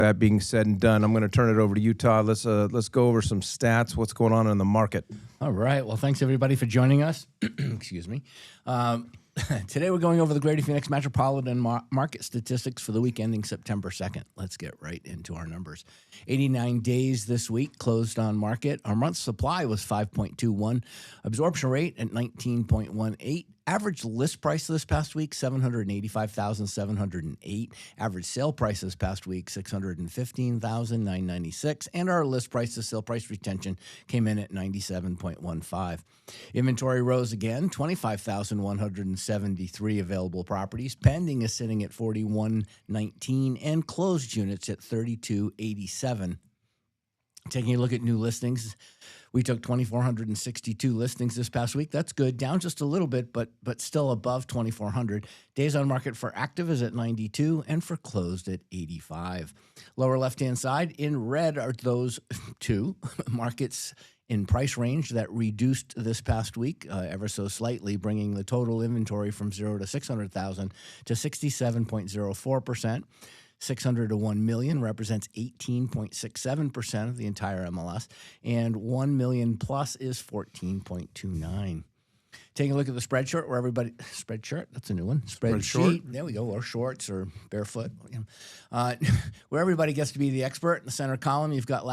That being said and done, I'm going to turn it over to you, Todd. Let's go over some stats. What's going on in the market? All right. Well, thanks everybody for joining us. Excuse me. Today we're going over the Greater Phoenix Metropolitan Market statistics for the week ending September 2nd. Let's get right into our numbers. 89 days this week closed on market. Our month supply was 5.21. Absorption rate at 19.18. Average list price this past week, $785,708. Average sale price this past week, $615,996. And our list price to sale price retention came in at 97.15. Inventory rose again, 25,173 available properties. Pending is sitting at 4119 and closed units at 3287. Taking a look at new listings, we took 2,462 listings this past week. That's good, down just a little bit, but still above 2,400. Days on market for active is at 92 and for closed at 85. Lower left-hand side, in red are those two markets in price range that reduced this past week ever so slightly, bringing the total inventory from 0 to 600,000 to 67.04%. 600 to 1 million represents 18.67% of the entire MLS, and 1 million plus is 14.29. Taking a look at the spreadsheet where everybody that's a new one. Spreadsheet. There we go. Or shorts or barefoot. Where everybody gets to be the expert. In the center column, you've got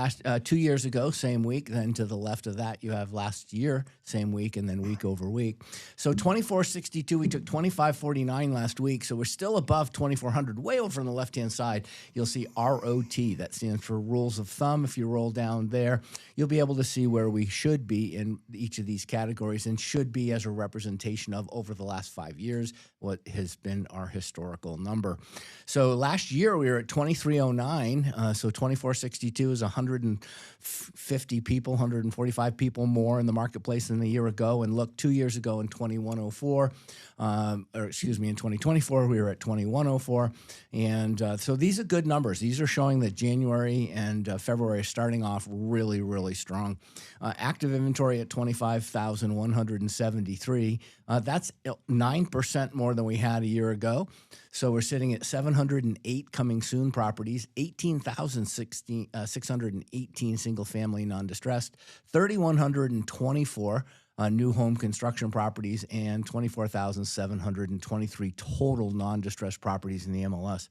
2 years ago, same week. Then to the left of that, you have last year, same week, and then week over week. So 2462, we took 2549 last week. So we're still above 2400. Way over on the left-hand side, you'll see ROT. That stands for rules of thumb. If you roll down there, you'll be able to see where we should be in each of these categories and should be as a representation of over the last 5 years what has been our historical number. So last year we were at 2309. So 2462 is 150 people, 145 people more in the marketplace than the year ago. And look, 2 years ago in 2104, in 2024 we were at 2104. And so these are good numbers. These are showing that January and February are starting off really, really strong. Active inventory at 25,173. That's 9% more than we had a year ago. So we're sitting at 708 coming soon properties, 18,618 single-family non-distressed, 3,124 new home construction properties, and 24,723 total non-distressed properties in the MLS.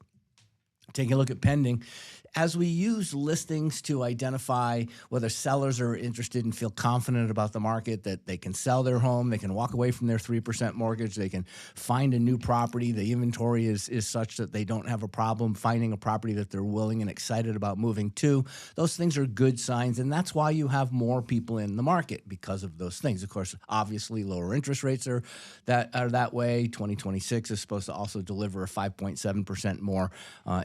Taking a look at pending, as we use listings to identify whether sellers are interested and feel confident about the market, that they can sell their home, they can walk away from their 3% mortgage, they can find a new property, the inventory is such that they don't have a problem finding a property that they're willing and excited about moving to. Those things are good signs, and that's why you have more people in the market because of those things. Of course, obviously, lower interest rates are that way. 2026 is supposed to also deliver a 5.7% more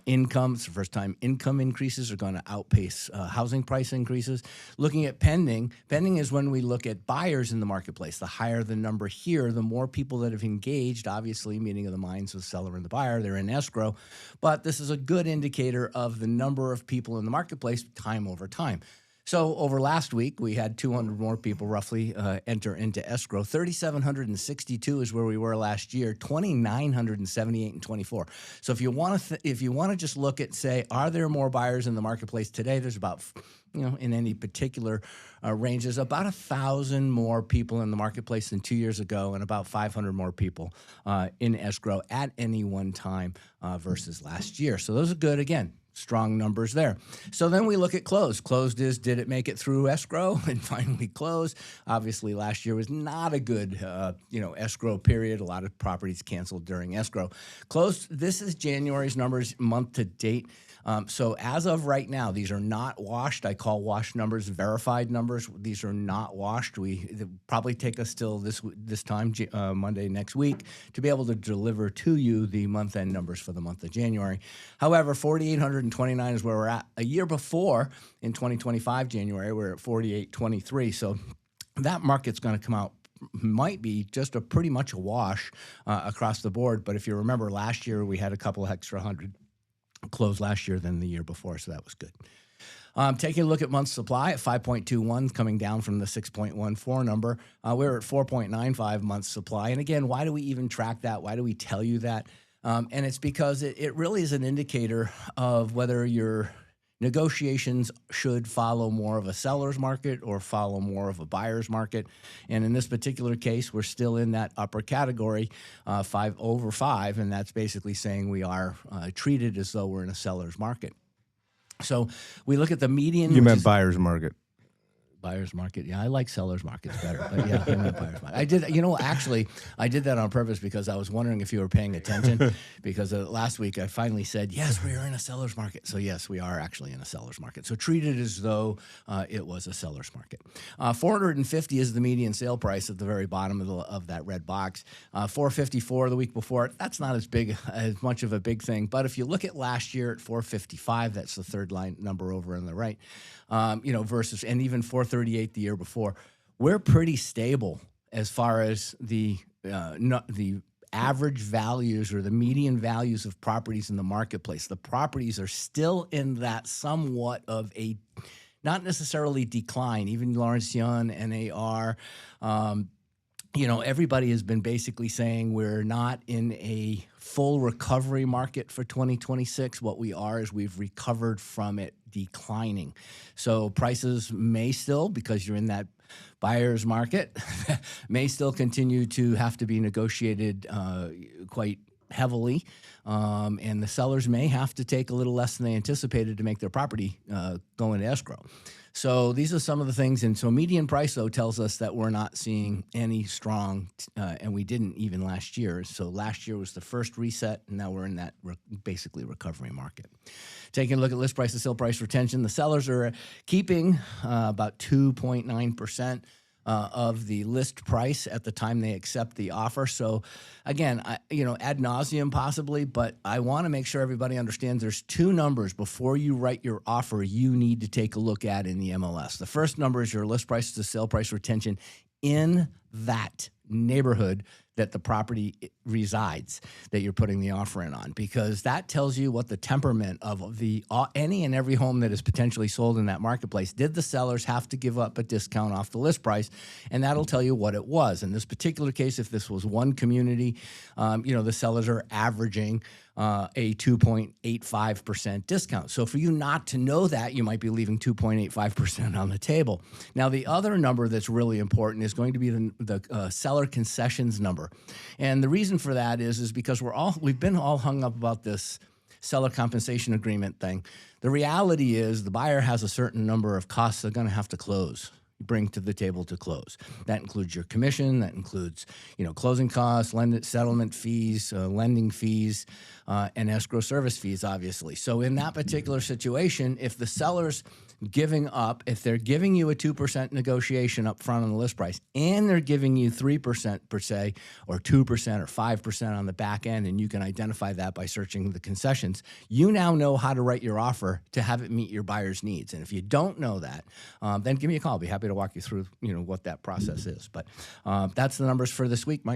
income. It's the first time income increases are going to outpace housing price increases. Looking at pending is when we look at buyers in the marketplace. The higher the number here, the more people that have engaged, obviously, meeting of the minds of the seller and the buyer. They're in escrow. But this is a good indicator of the number of people in the marketplace time over time. So over last week, we had 200 more people roughly enter into escrow. 3,762 is where we were last year. 2,978 and 24. So if you want to just look at, say, are there more buyers in the marketplace today? There's about, in any particular range, there's about 1,000 more people in the marketplace than 2 years ago, and about 500 more people in escrow at any one time versus last year. So those are good. Again, strong numbers there. So then we look at closed. Closed is, did it make it through escrow and finally close? Obviously, last year was not a good, escrow period. A lot of properties canceled during escrow. Closed, this is January's numbers month to date. So as of right now, these are not washed. I call washed numbers verified numbers. These are not washed. It'll probably take us till this time, Monday next week, to be able to deliver to you the month-end numbers for the month of January. However, 4,829 is where we're at. A year before, in 2025 January, we're at 4,823. So that market's going to come out, might be just pretty much a wash across the board. But if you remember, last year we had a couple of extra hundred closed last year than the year before, so that was good. Taking a look at month supply at 5.21, coming down from the 6.14 number. We're at 4.95 months supply. And again, why do we even track that? Why do we tell you that? And it's because it really is an indicator of whether you're negotiations should follow more of a seller's market or follow more of a buyer's market. And in this particular case, we're still in that upper category, 5 over 5, and that's basically saying we are treated as though we're in a seller's market. So we look at the median. You meant buyer's market. Buyer's market. Yeah, I like seller's markets better. But yeah, I meant buyer's market. I did, actually, I did that on purpose because I was wondering if you were paying attention. Because last week I finally said, yes, we are in a seller's market. So yes, we are actually in a seller's market. So treat it as though it was a seller's market. 450 is the median sale price at the very bottom of that red box. 454 the week before. That's not as much of a big thing. But if you look at last year at 455, that's the third line number over on the right. Versus, and even 438 the year before, we're pretty stable as far as the average values or the median values of properties in the marketplace. The properties are still in that somewhat of a, not necessarily decline, even Lawrence Young, NAR, everybody has been basically saying we're not in a full recovery market for 2026. What we are is we've recovered from it declining. So prices may still, because you're in that buyer's market, may still continue to have to be negotiated quite heavily. And the sellers may have to take a little less than they anticipated to make their property go into escrow. So these are some of the things. And so median price, though, tells us that we're not seeing any strong, and we didn't even last year. So last year was the first reset, and now we're in that basically recovery market. Taking a look at list price to sale price retention, the sellers are keeping about 2.9%. Of the list price at the time they accept the offer. So again, ad nauseum possibly, but I want to make sure everybody understands there's two numbers before you write your offer you need to take a look at in the MLS. The first number is your list price to sale price retention in that neighborhood that the property resides that you're putting the offer in on, because that tells you what the temperament of the any and every home that is potentially sold in that marketplace. Did the sellers have to give up a discount off the list price? And that'll tell you what it was. In this particular case, if this was one community, the sellers are averaging a 2.85% discount. So for you not to know that, you might be leaving 2.85% on the table. Now, the other number that's really important is going to be the seller concessions number. And the reason for that is because we've been all hung up about this seller compensation agreement thing. The reality is the buyer has a certain number of costs they're going to have to bring to the table to close. That includes your commission, that includes, closing costs, settlement fees, lending fees, and escrow service fees, obviously. So in that particular situation, if the seller's if they're giving you a 2% negotiation up front on the list price, and they're giving you 3% per se, or 2% or 5% on the back end, and you can identify that by searching the concessions, you now know how to write your offer to have it meet your buyer's needs. And if you don't know that, then give me a call. I'll be happy to walk you through, what that process is. But that's the numbers for this week, Mike.